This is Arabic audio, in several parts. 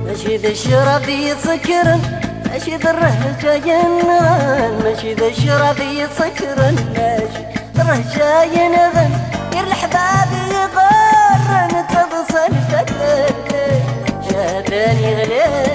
ماشي ذا الشراب يسكرن، ماشي ذا الرهجة ينغن، ماشي ذا الشراب يسكرن، ماشي ذا الرهجة ينغن، غير الحباب يغرن تبصن فتلك شادان يغلي.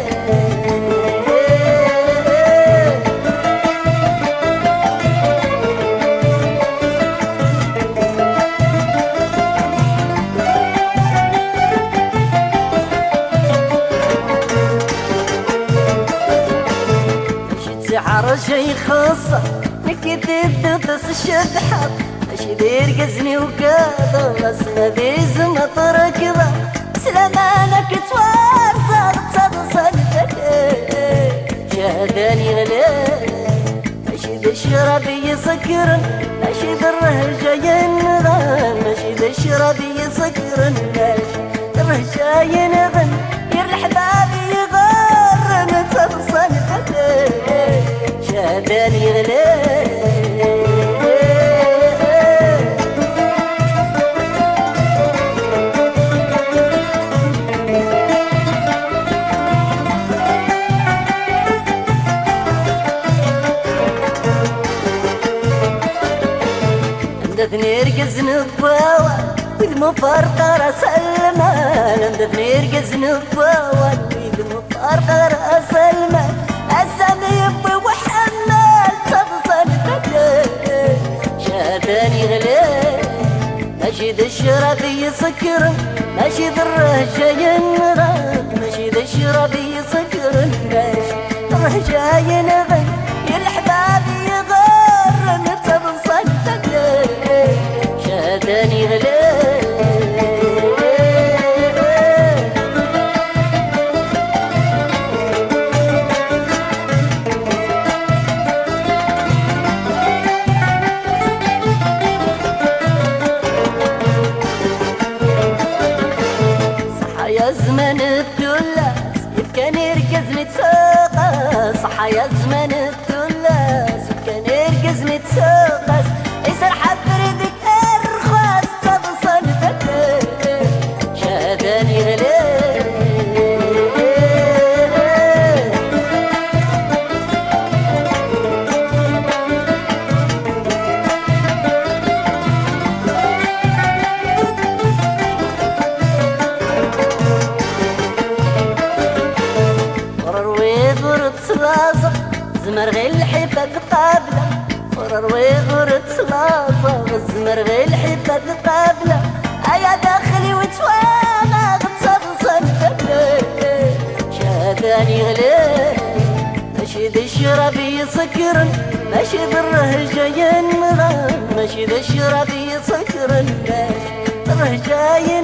شعر شي خاصة نكيت الدوس الشبحة، ماشي دير قزني وكذا غسنا ذيز مطر كذا، سلامانك توارثة تصدصن شهداني غلي. ماشي ذا الشراب يسكرن، ماشي ذا الرهجة ينغن، ماشي ذا الشراب يسكرن، ماشي ذا الرهجة ينغن، غير الحباب يغرن تصدصن شادان يغلي. عندثني رقز نباوة وإذ مفارقة راس المال، عندثني رقز نباوة وإذ مفارقة راس المال، أسامي يبي وحمال تبصن فتلك شادان يغلي. ماشي ذا الشراب يسكرن، ماشي ذا الرهجة ينغن، ماشي ذا الشراب يسكرن، ماشي ذا الرهجة ينغن، يا الحباب يغرن تبصن فتلك شادان يغلي. يا زمان التلاس يبكان يركزني تساقس، صحا يا زمان التلاس يبكان يركزني تساقس، يسرح بريدك ارخص تبصن فتلك شادان يغلي. زمر غير الحبة قابلة، وروي غرت صلاصة زمر غير الحبة قابلة، أيا داخلي وتواغى تصلصل فتلك شادان يغلي. ماشي ذا الشراب يسكرن، ماشي ذا الرهجة ينغن، ماشي ذا الشراب يسكرن، ماشي ذا الرهجة ينغن.